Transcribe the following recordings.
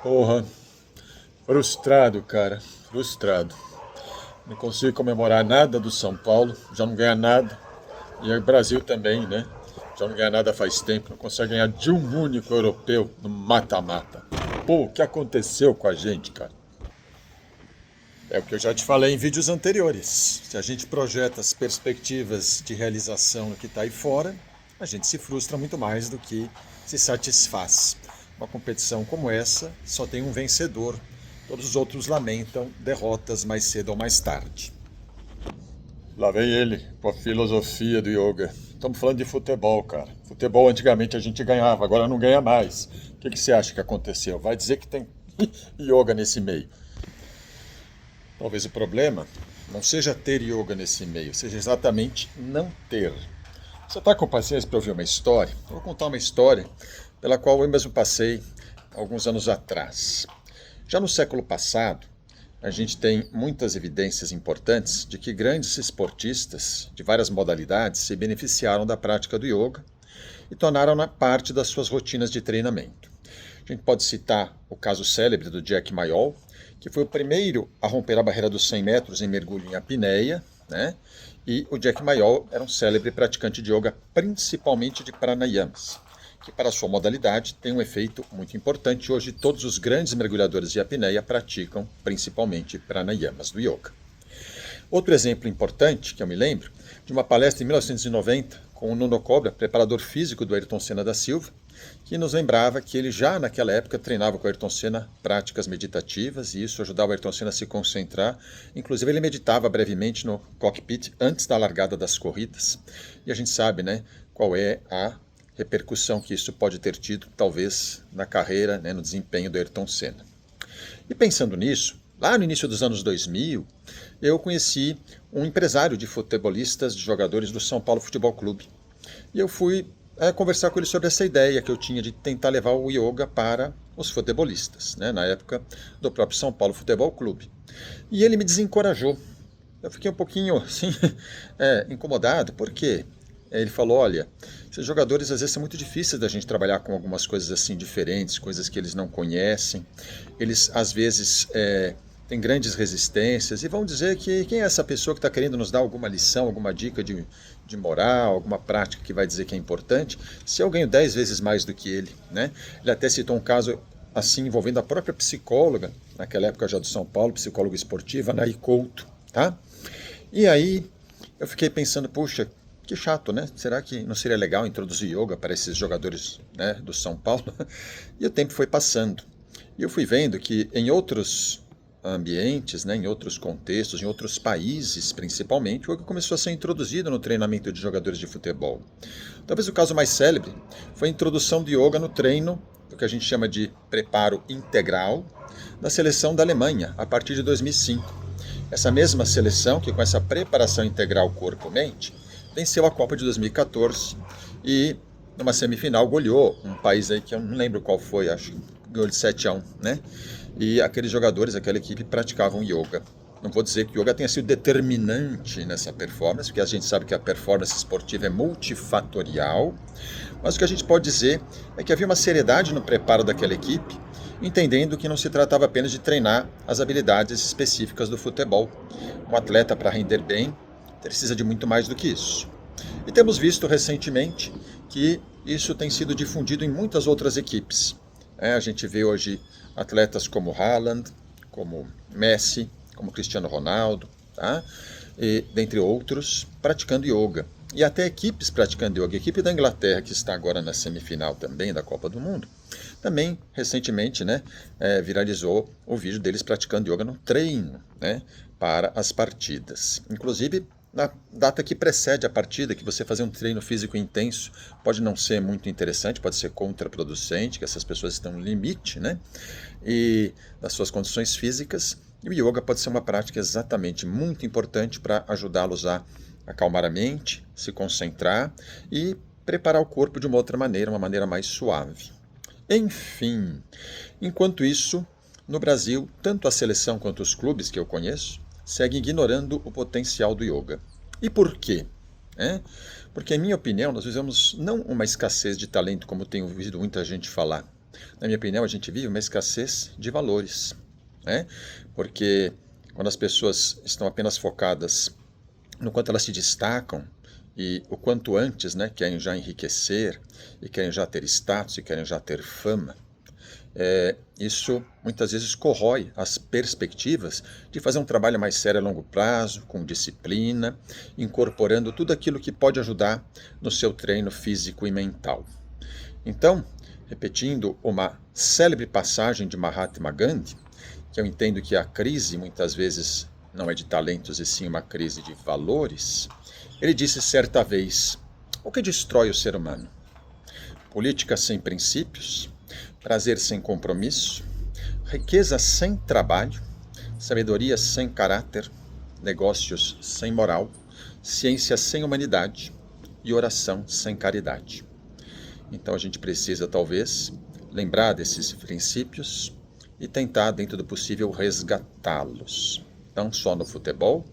Porra, frustrado, cara, frustrado. Não consigo comemorar nada do São Paulo, já não ganha nada. E o Brasil também, né? Já não ganha nada faz tempo, não consegue ganhar de um único europeu no mata-mata. Pô, o que aconteceu com a gente, cara? É o que eu já te falei em vídeos anteriores. Se a gente projeta as perspectivas de realização no que está aí fora, a gente se frustra muito mais do que se satisfaz. Uma competição como essa só tem um vencedor. Todos os outros lamentam derrotas mais cedo ou mais tarde. Lá vem ele, com a filosofia do yoga. Estamos falando de futebol, cara. Futebol antigamente a gente ganhava, agora não ganha mais. O que você acha que aconteceu? Vai dizer que tem yoga nesse meio. Talvez o problema não seja ter yoga nesse meio, seja exatamente não ter. Você está com paciência para ouvir uma história? Eu vou contar uma história pela qual eu mesmo passei alguns anos atrás. Já no século passado, a gente tem muitas evidências importantes de que grandes esportistas de várias modalidades se beneficiaram da prática do yoga e tornaram-na parte das suas rotinas de treinamento. A gente pode citar o caso célebre do Jack Mayall, que foi o primeiro a romper a barreira dos 100 metros em mergulho em apneia, né? E o Jack Mayall era um célebre praticante de yoga, principalmente de pranayamas, que para sua modalidade tem um efeito muito importante. Hoje todos os grandes mergulhadores de apneia praticam principalmente pranayamas do yoga. Outro exemplo importante que eu me lembro, de uma palestra em 1990 com o Nuno Cobra, preparador físico do Ayrton Senna da Silva, que nos lembrava que ele já naquela época treinava com o Ayrton Senna práticas meditativas e isso ajudava o Ayrton Senna a se concentrar. Inclusive ele meditava brevemente no cockpit antes da largada das corridas. E a gente sabe, né, qual é a repercussão que isso pode ter tido, talvez, na carreira, né, no desempenho do Ayrton Senna. E pensando nisso, lá no início dos anos 2000, eu conheci um empresário de futebolistas, de jogadores do São Paulo Futebol Clube. E eu fui conversar com ele sobre essa ideia que eu tinha de tentar levar o yoga para os futebolistas, né, na época do próprio São Paulo Futebol Clube. E ele me desencorajou. Eu fiquei um pouquinho assim, incomodado, porque ele falou, olha, esses jogadores às vezes são muito difíceis da gente trabalhar com algumas coisas assim diferentes, coisas que eles não conhecem. Eles às vezes têm grandes resistências e vão dizer que quem é essa pessoa que está querendo nos dar alguma lição, alguma dica de moral, alguma prática que vai dizer que é importante, se eu ganho 10 vezes mais do que ele, né? Ele até citou um caso assim envolvendo a própria psicóloga, naquela época já do São Paulo, psicóloga esportiva, Anaí Couto, tá? E aí eu fiquei pensando, puxa, que chato, né? Será que não seria legal introduzir yoga para esses jogadores, né, do São Paulo? E o tempo foi passando. E eu fui vendo que em outros ambientes, né, em outros contextos, em outros países principalmente, o yoga começou a ser introduzido no treinamento de jogadores de futebol. Talvez o caso mais célebre foi a introdução do yoga no treino do que a gente chama de preparo integral da seleção da Alemanha, a partir de 2005. Essa mesma seleção, que com essa preparação integral corpo-mente, venceu a Copa de 2014 e numa semifinal goleou um país aí que eu não lembro qual foi, acho que ganhou de 7-1, né? E aqueles jogadores, aquela equipe praticavam yoga. Não vou dizer que o yoga tenha sido determinante nessa performance, porque a gente sabe que a performance esportiva é multifatorial, mas o que a gente pode dizer é que havia uma seriedade no preparo daquela equipe, entendendo que não se tratava apenas de treinar as habilidades específicas do futebol. Um atleta, para render bem, precisa de muito mais do que isso. E temos visto recentemente que isso tem sido difundido em muitas outras equipes. A gente vê hoje atletas como Haaland, como Messi, como Cristiano Ronaldo, tá? E, dentre outros, praticando yoga. E até equipes praticando yoga. A equipe da Inglaterra, que está agora na semifinal também da Copa do Mundo, também recentemente, né, viralizou o vídeo deles praticando yoga no treino, né, para as partidas. Inclusive, na data que precede a partida, que você fazer um treino físico intenso pode não ser muito interessante, pode ser contraproducente, que essas pessoas estão no limite, né, e das suas condições físicas. E o yoga pode ser uma prática exatamente muito importante para ajudá-los a acalmar a mente, se concentrar e preparar o corpo de uma outra maneira, uma maneira mais suave. Enfim, enquanto isso, no Brasil, tanto a seleção quanto os clubes que eu conheço seguem ignorando o potencial do yoga. E por quê? Porque, em minha opinião, nós vivemos não uma escassez de talento, como tenho ouvido muita gente falar, Na minha opinião, a gente vive uma escassez de valores, né? Porque quando as pessoas estão apenas focadas no quanto elas se destacam e o quanto antes, né, querem já enriquecer e querem já ter status e querem já ter fama, isso muitas vezes corrói as perspectivas de fazer um trabalho mais sério a longo prazo, com disciplina, incorporando tudo aquilo que pode ajudar no seu treino físico e mental. Então, repetindo uma célebre passagem de Mahatma Gandhi, que eu entendo que a crise muitas vezes não é de talentos e sim uma crise de valores, ele disse certa vez: o que destrói o ser humano? Política sem princípios, prazer sem compromisso, riqueza sem trabalho, sabedoria sem caráter, negócios sem moral, ciência sem humanidade e oração sem caridade. Então a gente precisa, talvez, lembrar desses princípios e tentar, dentro do possível, resgatá-los. Não só no futebol,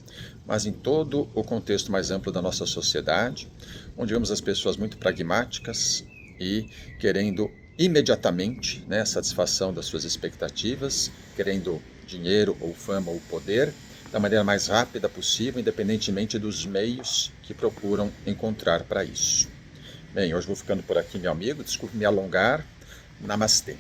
mas em todo o contexto mais amplo da nossa sociedade, onde vemos as pessoas muito pragmáticas e querendo imediatamente, né, a satisfação das suas expectativas, querendo dinheiro ou fama ou poder, da maneira mais rápida possível, independentemente dos meios que procuram encontrar para isso. Bem, hoje vou ficando por aqui, meu amigo. Desculpe me alongar. Namastê.